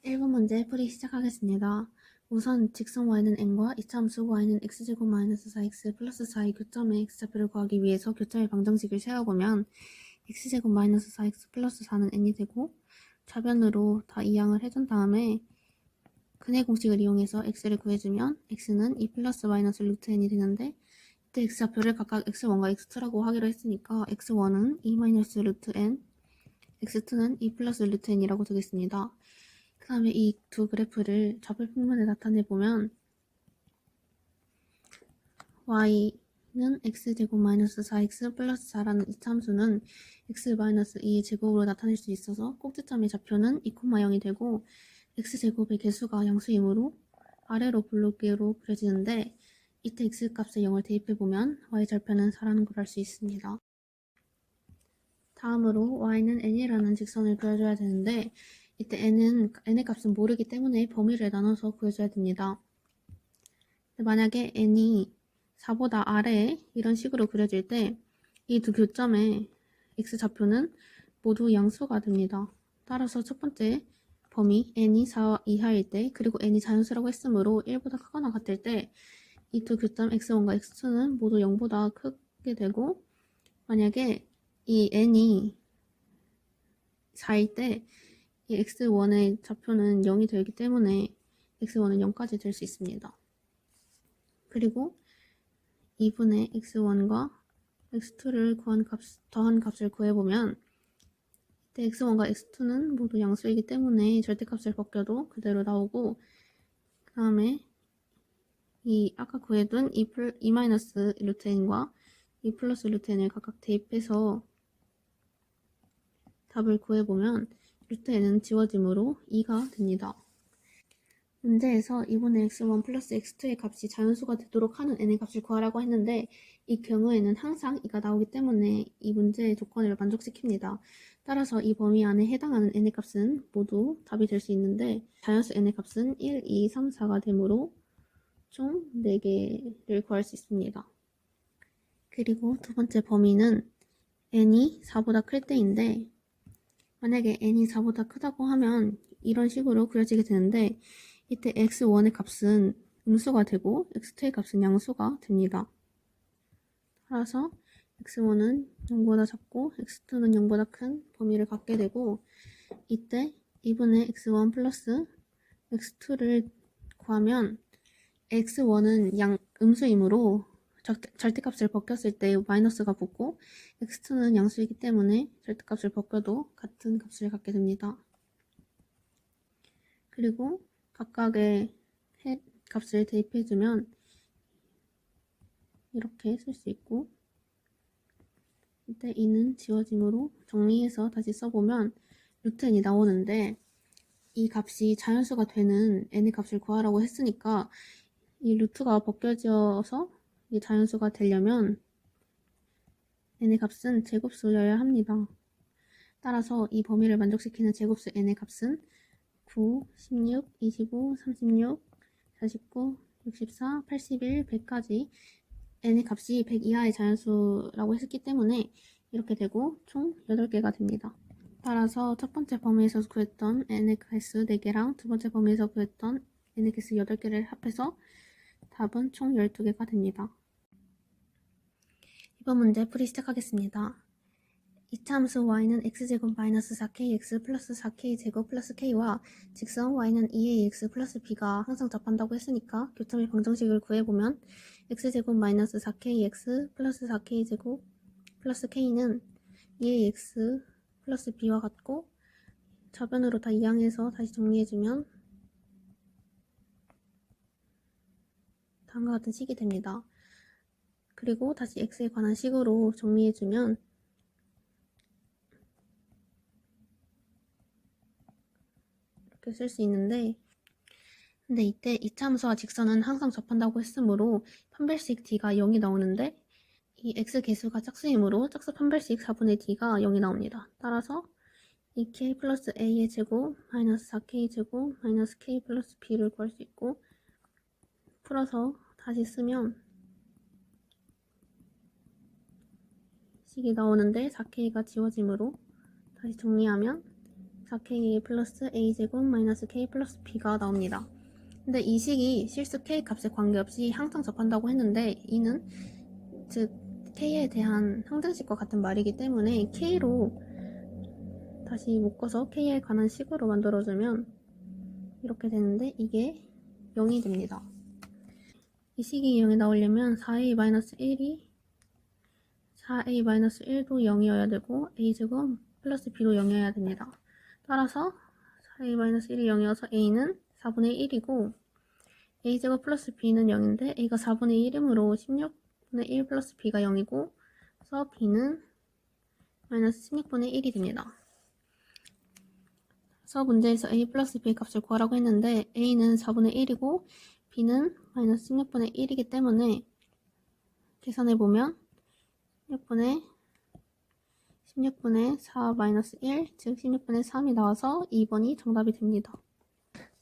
1번 문제 풀이 시작하겠습니다. 우선 직선 y는 n과 이차함수 y는 x제곱 마이너스 4x 플러스 4의 교점의 x좌표를 구하기 위해서 교점의 방정식을 세워보면 x제곱 마이너스 4x 플러스 4는 n이 되고 좌변으로 다 이항을 해준 다음에 근해 공식을 이용해서 x를 구해주면 x는 2 플러스 마이너스 루트 n이 되는데 이때 x좌표를 각각 x1과 x2라고 하기로 했으니까 x1은 2 마이너스 루트 n, x2는 2 플러스 루트 n이라고 두겠습니다. 그 다음에 이 두 그래프를 좌표 평면에 나타내보면 y는 x제곱 마이너스 4x 플러스 4라는 이차함수는 x 마이너스 2의 제곱으로 나타낼 수 있어서 꼭지점의 좌표는 2,0이 되고 x제곱의 개수가 양수이므로 아래로 블록으로 그려지는데 이때 x값에 0을 대입해보면 y절편은 4라는 걸 알 수 있습니다. 다음으로 y는 n이라는 직선을 그려줘야 되는데 이때 n의 값은 모르기 때문에 범위를 나눠서 구해줘야 됩니다. 만약에 n이 4보다 아래에 이런 식으로 그려질 때 이 두 교점의 x좌표는 모두 양수가 됩니다. 따라서 첫 번째 범위 n이 4 이하일 때 그리고 n이 자연수라고 했으므로 1보다 크거나 같을 때 이 두 교점 x1과 x2는 모두 0보다 크게 되고 만약에 이 n이 4일 때 이 x1의 좌표는 0이 되기 때문에 x1은 0까지 될 수 있습니다. 그리고 2분의 x1과 x2를 더한 값을 구해보면 이때 x1과 x2는 모두 양수이기 때문에 절대값을 벗겨도 그대로 나오고 그 다음에 이 아까 구해둔 2 마이너스 루트 n과 2 플러스 루트 n을 각각 대입해서 답을 구해보면 루트 n은 지워짐으로 2가 됩니다. 문제에서 2분의 x1 플러스 x2의 값이 자연수가 되도록 하는 n의 값을 구하라고 했는데 이 경우에는 항상 2가 나오기 때문에 이 문제의 조건을 만족시킵니다. 따라서 이 범위 안에 해당하는 n의 값은 모두 답이 될 수 있는데 자연수 n의 값은 1, 2, 3, 4가 되므로 총 4개를 구할 수 있습니다. 그리고 두 번째 범위는 n이 4보다 클 때인데 만약에 n이 4보다 크다고 하면 이런 식으로 그려지게 되는데 이때 x1의 값은 음수가 되고 x2의 값은 양수가 됩니다. 따라서 x1은 0보다 작고 x2는 0보다 큰 범위를 갖게 되고 이때 2분의 x1 플러스 x2를 구하면 x1은 음수이므로 절대값을 벗겼을 때 마이너스가 붙고 x2는 양수이기 때문에 절대값을 벗겨도 같은 값을 갖게 됩니다. 그리고 각각의 값을 대입해주면 이렇게 쓸 수 있고 이때 2는 지워짐으로 정리해서 다시 써보면 루트 n이 나오는데 이 값이 자연수가 되는 n의 값을 구하라고 했으니까 이 루트가 벗겨져서 이 자연수가 되려면 n의 값은 제곱수여야 합니다. 따라서 이 범위를 만족시키는 제곱수 n의 값은 9, 16, 25, 36, 49, 64, 81, 100까지 n의 값이 100 이하의 자연수라고 했기 때문에 이렇게 되고 총 8개가 됩니다. 따라서 첫 번째 범위에서 구했던 n의 개수 4개랑 두 번째 범위에서 구했던 n의 개수 8개를 합해서 답은 총 12개가 됩니다. 이번 문제 풀이 시작하겠습니다. 이차함수 y는 x제곱 마이너스 4kx 플러스 4k제곱 플러스 k와 직선 y는 2ax 플러스 b가 항상 접한다고 했으니까 교점의 방정식을 구해보면 x제곱 마이너스 4kx 플러스 4k제곱 플러스 k는 2ax 플러스 b와 같고 좌변으로 다 이항해서 다시 정리해주면 다음과 같은 식이 됩니다. 그리고 다시 x에 관한 식으로 정리해주면 이렇게 쓸 수 있는데 근데 이때 이차함수와 직선은 항상 접한다고 했으므로 판별식 d가 0이 나오는데 이 x 개수가 짝수이므로 짝수 판별식 4분의 d가 0이 나옵니다. 따라서 2k 플러스 a의 제곱 마이너스 4k 제곱 마이너스 k 플러스 b를 구할 수 있고 풀어서 다시 쓰면 식이 나오는데 4k가 지워지므로 다시 정리하면 4k 플러스 a제곱 마이너스 k 플러스 b가 나옵니다. 근데 이 식이 실수 k 값에 관계없이 항상 접한다고 했는데 이는 즉 k에 대한 항등식과 같은 말이기 때문에 k로 다시 묶어서 k에 관한 식으로 만들어주면 이렇게 되는데 이게 0이 됩니다. 이 식이 0이 나오려면 4a-1이 4a-1도 0이어야 되고 a제곱 플러스 b도 0이어야 됩니다. 따라서 4a-1이 0이어서 a는 4분의 1이고 a제곱 플러스 b는 0인데 a가 4분의 1이므로 16분의 1 플러스 b가 0이고 그래서 b는 마이너스 16분의 1이 됩니다. 그래서 문제에서 a 플러스 b 값을 구하라고 했는데 a는 4분의 1이고 b는 마이너스 16분의 1이기 때문에 계산해보면 16분의 4 마이너스 1, 즉 16분의 3이 나와서 2번이 정답이 됩니다.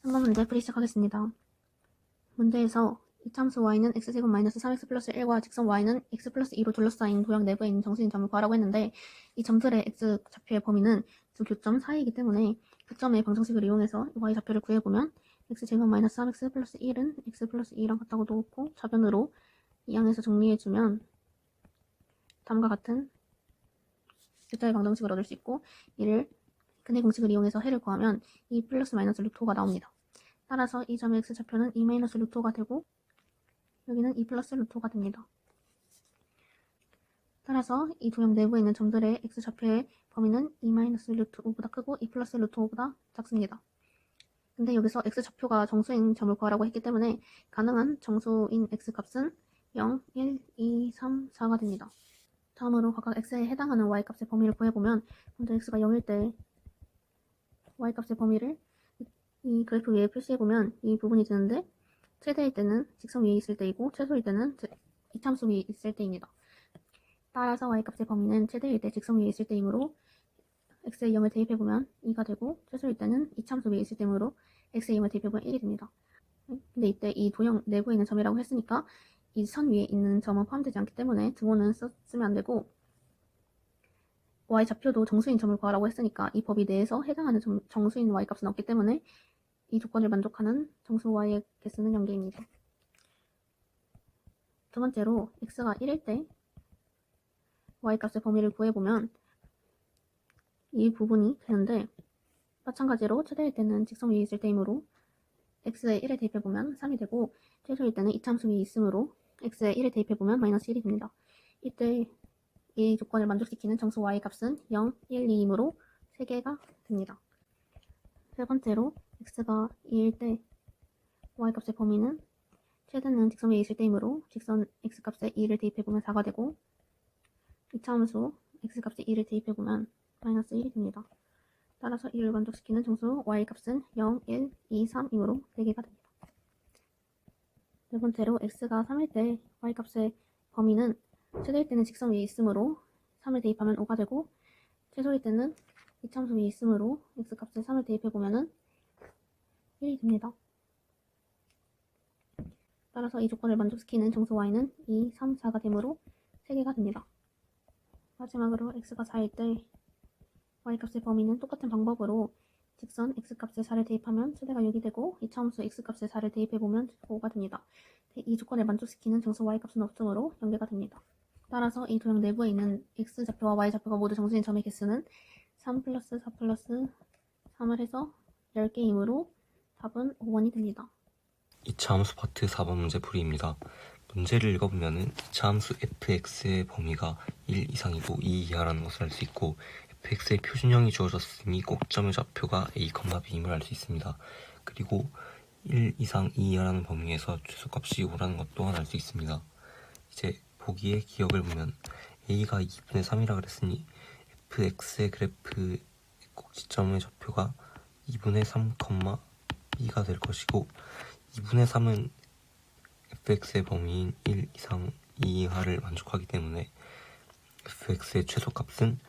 3번 문제 풀이 시작하겠습니다. 문제에서 이참수 y는 x제곱 마이너스 3x 플러스 1과 직선 y는 x 플러스 2로 둘러싸인 도형 내부에 있는 정수인 점을 구하라고 했는데 이 점들의 x 좌표의 범위는 두 교점 사이이기 때문에 교점의 방정식을 이용해서 y 좌표를 구해보면 x제곱 마이너스 3x 플러스 1은 x 플러스 2랑 같다고 놓고 좌변으로 이 양에서 정리해주면 다음과 같은 교점의 방정식을 얻을 수 있고 이를 근해 공식을 이용해서 해를 구하면 2 플러스 마이너스 루트 5가 나옵니다. 따라서 이 점의 x 좌표는 2 마이너스 루트 5가 되고 여기는 2 플러스 루트 5가 됩니다. 따라서 이 도형 내부에 있는 점들의 x 좌표의 범위는 2 마이너스 루트 5보다 크고 2 플러스 루트 5보다 작습니다. 근데 여기서 x 좌표가 정수인 점을 구하라고 했기 때문에 가능한 정수인 x 값은 0, 1, 2, 3, 4가 됩니다. 다음으로 각각 x에 해당하는 y값의 범위를 구해보면 먼저 x가 0일 때 y값의 범위를 이 그래프 위에 표시해보면 이 부분이 되는데 최대일 때는 직선 위에 있을 때이고 최소일 때는 이참수 위에 있을 때입니다. 따라서 y값의 범위는 최대일 때 직선 위에 있을 때이므로 x에 0을 대입해보면 2가 되고 최소일 때는 이참수 위에 있을 때이므로 x에 0을 대입해보면 1이 됩니다. 근데 이때 이 도형 내부에 있는 점이라고 했으니까 이 선 위에 있는 점은 포함되지 않기 때문에 등호는 쓰면 안 되고 y 좌표도 정수인 점을 구하라고 했으니까 이 범위 내에서 해당하는 정수인 y값은 없기 때문에 이 조건을 만족하는 정수 y의 개수는 0개입니다. 두 번째로 x가 1일 때 y값의 범위를 구해보면 이 부분이 되는데 마찬가지로 최대일 때는 직선 위에 있을 때이므로 x에 1을 대입해보면 3이 되고 최소일 때는 이참수 위에 있으므로 x에 1을 대입해보면 마이너스 1이 됩니다. 이때 이 조건을 만족시키는 정수 y 값은 0, 1, 2이므로 3개가 됩니다. 세 번째로 x가 2일 때 y 값의 범위는 최대는 직선 위에 있을 때이므로 직선 x 값에 2를 대입해보면 4가 되고 이차함수 x 값에 2를 대입해보면 마이너스 1이 됩니다. 따라서 이를 만족시키는 정수 y 값은 0, 1, 2, 3이므로 4개가 됩니다. 네 번째로 x가 3일 때 y 값의 범위는 최대일 때는 직선 위에 있으므로 3을 대입하면 5가 되고 최소일 때는 이참수 위에 있으므로 x 값에 3을 대입해보면 1이 됩니다. 따라서 이 조건을 만족시키는 정수 y는 2, 3, 4가 되므로 3개가 됩니다. 마지막으로 x가 4일 때 y값의 범위는 똑같은 방법으로 직선 x값에 4를 대입하면 최대가 6이 되고 이차함수 x값에 4를 대입해보면 5가 됩니다. 이 조건을 만족시키는 정수 y값은 없으므로 0개가 됩니다. 따라서 이 도형 내부에 있는 x좌표와 y좌표가 모두 정수인 점의 개수는 3 플러스 4 플러스 3을 해서 10개이므로 답은 5번이 됩니다. 2차 함수 파트 4번 문제 풀이입니다. 문제를 읽어보면 2차 함수 fx의 범위가 1 이상이고 2 이하라는 것을 알 수 있고 fx의 표준형이 주어졌으니 꼭점의 좌표가 a, b임을 알 수 있습니다. 그리고 1 이상 2 이하라는 범위에서 최소값이 5라는 것 또한 알 수 있습니다. 이제 보기에 기억을 보면 a가 2분의 3이라 그랬으니 fx의 그래프의 꼭지점의 좌표가 2분의 3, b가 될 것이고 2분의 3은 fx의 범위인 1 이상 2 이하를 만족하기 때문에 fx의 최소값은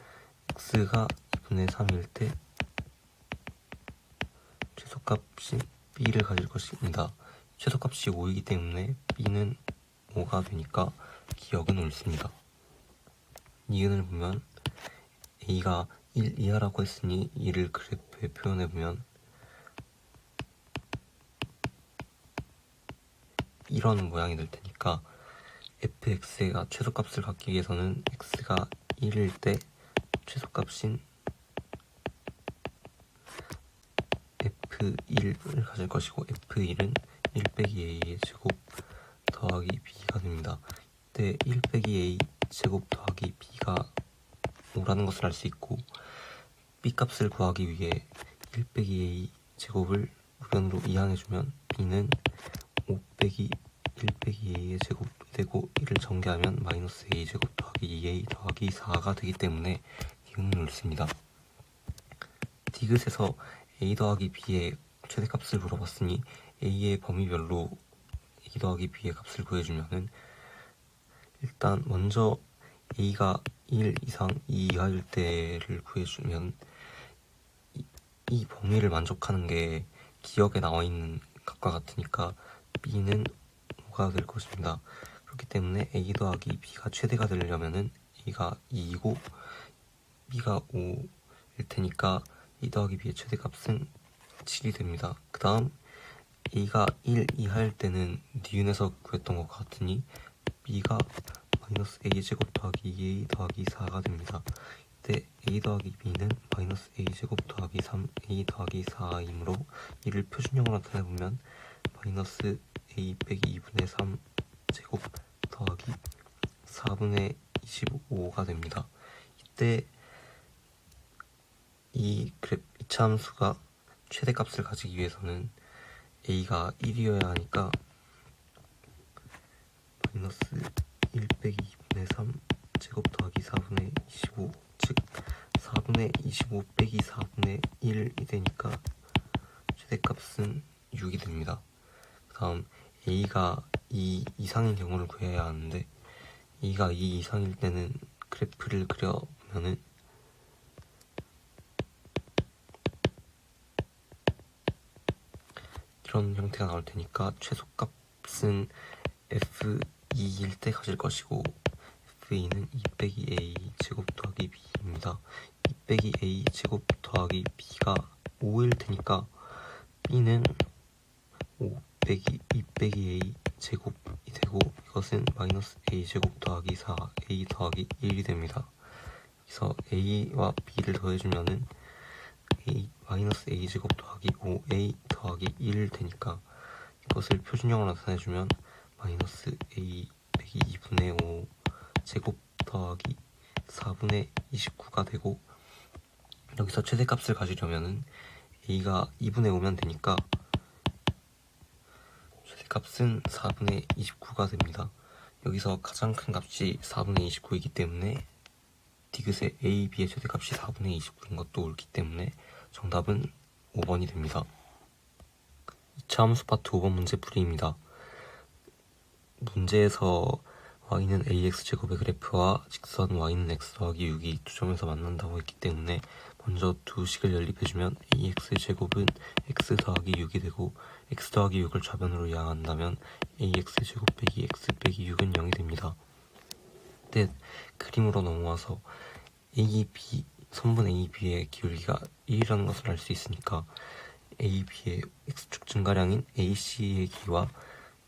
x가 2분의 3일 때 최소값이 b를 가질 것입니다. 최소값이 5이기 때문에 b는 5가 되니까 기억은 옳습니다. 니은을 보면 a가 1 이하라고 했으니 이를 그래프에 표현해보면 이런 모양이 될 테니까 fx가 최소값을 갖기 위해서는 x가 1일 때 최소값인 f1을 가질 것이고 f1은 1 빼기 a의 제곱 더하기 b가 됩니다. 이때 1 빼기 a 제곱 더하기 b가 5라는 것을 알 수 있고 b 값을 구하기 위해 1 빼기 a 제곱을 우변으로 이항해주면 b는 5 빼기 1 빼기 a의 제곱이 되고 이를 전개하면 마이너스 a 제곱 더하기 2a 더하기 4가 되기 때문에 이응을 옳습니다. 디귿에서 a 더하기 b의 최대값을 물어봤으니 a의 범위별로 a 더하기 b의 값을 구해주면은 일단 먼저 a가 1 이상 2 이하일 때를 구해주면 이 범위를 만족하는 게 기억에 나와 있는 값과 같으니까 b는 5가 될 것입니다. 그렇기 때문에 a 더하기 b가 최대가 되려면은 a가 2이고 b가 5일 테니까 a 더하기 b의 최대값은 7이 됩니다. 그 다음 a가 1 이하일 때는 니은에서 구했던 것 같으니 b가 마이너스 a 제곱 더하기 2a 더하기 4가 됩니다. 이때 a 더하기 b는 마이너스 a 제곱 더하기 3a 더하기 4이므로 이를 표준형으로 나타내보면 마이너스 a 빼기 2분의 3 제곱 더하기 4분의 25가 됩니다. 이때 이 이차 함수가 최대값을 가지기 위해서는 a가 1이어야 하니까 마이너스 1 빼기 2분의 3 제곱 더하기 4분의 25 즉 4분의 25 빼기 4분의 1이 되니까 최대값은 6이 됩니다. 그 다음 a가 2 이상인 경우를 구해야 하는데 a가 2 이상일 때는 그래프를 그려보면은 이런 형태가 나올 테니까 최소값은 f2일 때 가질 것이고 f2는 2 빼기 a 제곱 더하기 b입니다. 2 빼기 a 제곱 더하기 b가 5일 테니까 b는 5 빼기 2 빼기 a 제곱이 되고 이것은 마이너스 a 제곱 더하기 4 a 더하기 1이 됩니다. 여기서 a와 b를 더해주면은 마이너스 a 제곱 더하기 5a 더하기 1일 테니까 이것을 표준형으로 나타내주면 마이너스 a 빼기 2분의 5 제곱 더하기 4분의 29가 되고 여기서 최대값을 가지려면은 a가 2분의 5면 되니까 최대값은 4분의 29가 됩니다. 여기서 가장 큰 값이 4분의 29이기 때문에 디귿의 a, b의 최대값이 4분의 29인 것도 옳기 때문에 정답은 5번이 됩니다. 2차 함수 파트 5번 문제 풀이입니다. 문제에서 y는 ax제곱의 그래프와 직선 y는 x 더하기 6이 두 점에서 만난다고 했기 때문에 먼저 두 식을 연립해주면 ax제곱은 x 더하기 6이 되고 x 더하기 6을 좌변으로 이항한다면 ax제곱 빼기 x 빼기 6은 0이 됩니다. 이때 그림으로 넘어와서 AB, 선분 AB의 기울기가 1이라는 것을 알 수 있으니까 AB의 x축 증가량인 AC의 길이와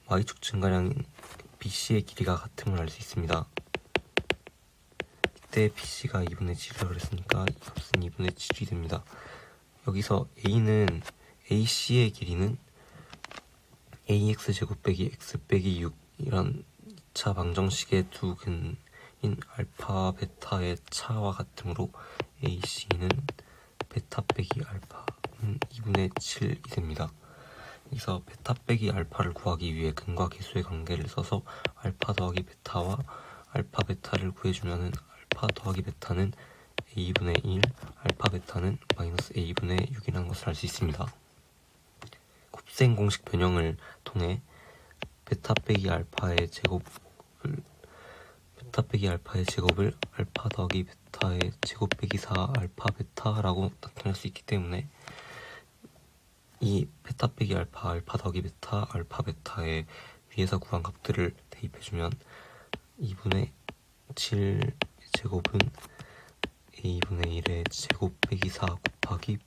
y축 증가량인 BC의 길이가 같음을 알 수 있습니다. 이때 BC가 2분의 7이라고 그랬으니까 이 값은 2분의 7이 됩니다. 여기서 A는 AC의 길이는 AX제곱 빼기 X 빼기 6이란 2차 방정식의 두 근인 알파, 베타의 차와 같으므로 AC는 베타 빼기 알파는 2분의 7이 됩니다. 여기서 베타 빼기 알파를 구하기 위해 근과 계수의 관계를 써서 알파 더하기 베타와 알파 베타를 구해주면은 알파 더하기 베타는 a분의 1, 알파 베타는 마이너스 a분의 6이라는 것을 알 수 있습니다. 곱셈 공식 변형을 통해 베타 빼기 알파의 제곱을 알파 더하기 베타의 제곱 빼기 4 알파 베타라고 나타낼 수 있기 때문에 이 베타 빼기 알파, 알파 더하기 베타, 알파 베타의 위에서 구한 값들을 대입해주면 2분의 7 제곱은 a분의 1의 제곱 빼기 4 곱하기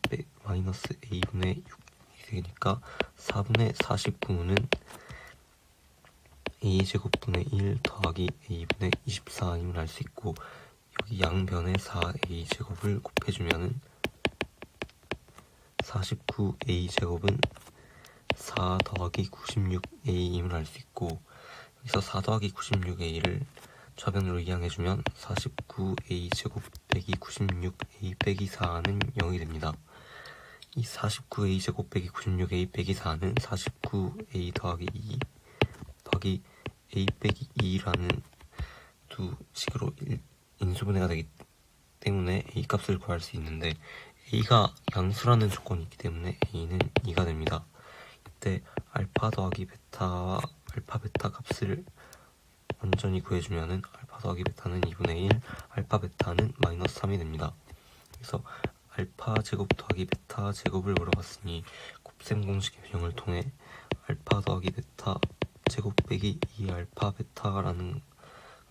마이너스 a분의 6이 되니까 4분의 49는 a제곱분의 1 더하기 a분의 24임을 알 수 있고, 여기 양변에 4a제곱을 곱해주면은 49a제곱은 4 더하기 96a임을 알 수 있고, 여기서 4 더하기 96a를 좌변으로 이항해주면 49a제곱 빼기 96a 빼기 4는 0이 됩니다. 이 49a제곱 빼기 96a 빼기 4는 49a 더하기 2 더하기 a 빼기 2라는 두 식으로 인수분해가 되기 때문에 a 값을 구할 수 있는데, a가 양수라는 조건이 있기 때문에 a는 2가 됩니다. 이때 알파 더하기 베타와 알파 베타 값을 완전히 구해주면은 알파 더하기 베타는 2분의 1, 알파 베타는 마이너스 3이 됩니다. 그래서 알파 제곱 더하기 베타 제곱을 물어봤으니 곱셈 공식의 변형을 통해 알파 더하기 베타 제곱 빼기 2 알파 베타라는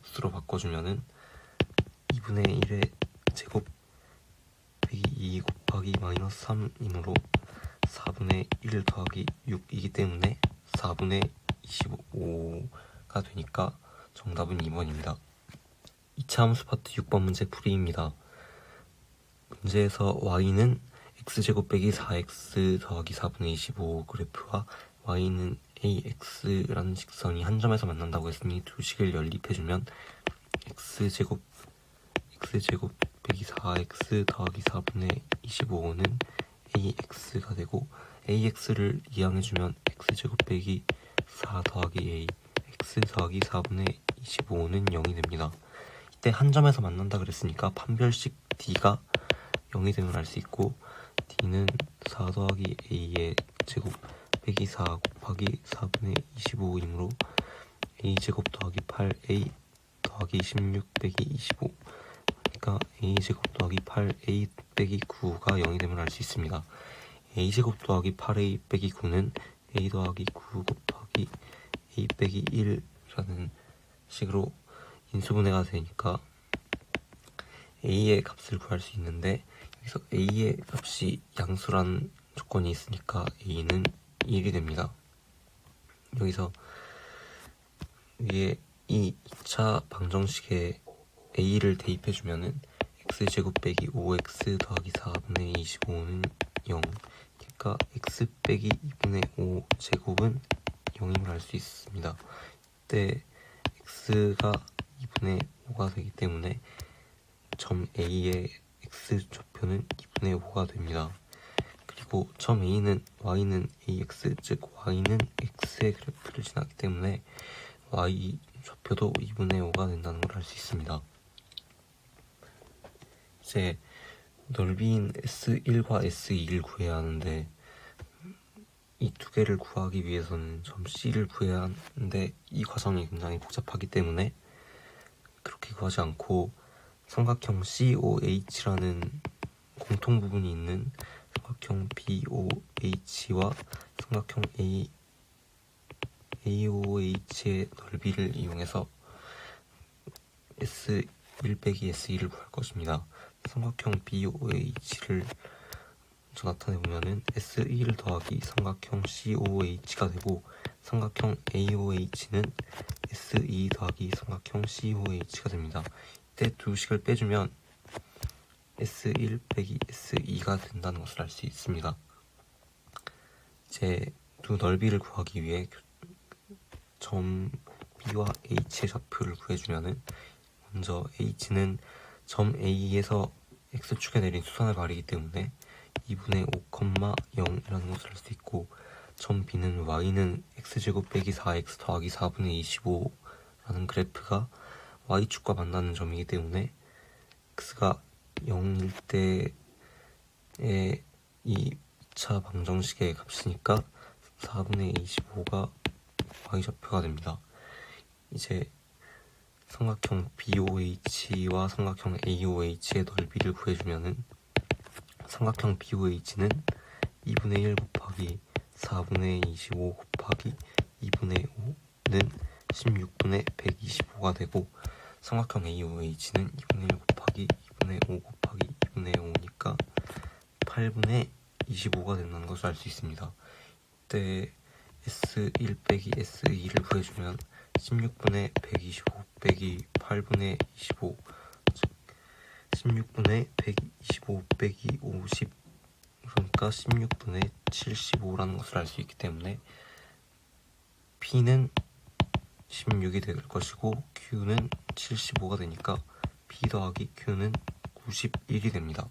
수로 바꿔주면은 2분의 1의 제곱 빼기 2 곱하기 마이너스 3이므로 4분의 1 더하기 6이기 때문에 4분의 25가 되니까 정답은 2번입니다. 2차 함수 파트 6번 문제 풀이입니다. 문제에서 y는 x제곱 빼기 4x 더하기 4분의 25 그래프와 y는 ax라는 직선이 한 점에서 만난다고 했으니 두 식을 연립해주면 x제곱 빼기 4x 더하기 4분의 25는 ax가 되고, ax를 이항해주면 x제곱 빼기 4 더하기 a x 더하기 4분의 25는 0이 됩니다. 이때 한 점에서 만난다 그랬으니까 판별식 d가 0이 되면 알 수 있고, d는 4 더하기 a의 제곱 빼기 4 곱하기 4분의 25이므로 a제곱 더하기 8a 더하기 16 빼기 25, 그러니까 a제곱 더하기 8a 빼기 9가 0이 되면 알 수 있습니다. a제곱 더하기 8a 빼기 9는 a 더하기 9 곱하기 a 빼기 1라는 식으로 인수분해가 되니까 a의 값을 구할 수 있는데, 여기서 a의 값이 양수라는 조건이 있으니까 a는 1이 됩니다. 여기서 위에 이 2차 방정식에 a를 대입해주면은 x제곱 빼기 5x 더하기 4분의 25는 0, 그러니까 x 빼기 2분의 5 제곱은 0임을 알 수 있습니다. 이때 x가 2분의 5가 되기 때문에 점 A의 x 좌표는 2분의 5가 됩니다. 그리고 점 A는 y는 ax, 즉 y는 x의 그래프를 지나기 때문에 y 좌표도 2분의 5가 된다는 걸 알 수 있습니다. 이제 넓이인 S1과 S2를 구해야 하는데, 이 두 개를 구하기 위해서는 점 C를 구해야 하는데 이 과정이 굉장히 복잡하기 때문에 그렇게 구하지 않고 삼각형 COH라는 공통 부분이 있는 삼각형 BOH와 삼각형 AOH의 넓이를 이용해서 S1 빼기 S2를 구할 것입니다. 삼각형 BOH를 먼저 나타내보면은 S1 더하기 삼각형 COH가 되고, 삼각형 AOH는 S2 더하기 삼각형 COH가 됩니다. 이때 두 식을 빼주면 S1 빼기 S2가 된다는 것을 알 수 있습니다. 이제 두 넓이를 구하기 위해 점 B와 H의 좌표를 구해주면은, 먼저 H는 점 A에서 X축에 내린 수선을 가리기 때문에 2분의 5,0이라는 것을 알 수 있고, 점 B는 Y는 X제곱 빼기 4X 더하기 4분의 25라는 그래프가 Y축과 만나는 점이기 때문에 X가 0일 때의 이 2차 방정식의 값이니까 4분의 25가 Y좌표가 됩니다. 이제 삼각형 BOH와 삼각형 AOH의 넓이를 구해주면은 삼각형 BOH는 2분의 1 곱하기 4분의 25 곱하기 2분의 5는 16분의 125가 되고, 삼각형 AOH는 2분의 1 곱하기 2분의 5 곱하기 8분의 5니까 8분의 25가 된다는 것을 알 수 있습니다. 이때 S1 빼기 S2를 구해주면 16분의 125 빼기 8분의 25, 즉 16분의 125 빼기 50, 그러니까 16분의 75라는 것을 알 수 있기 때문에 P는 16이 될 것이고 Q는 75가 되니까 P 더하기 Q는 91이 됩니다.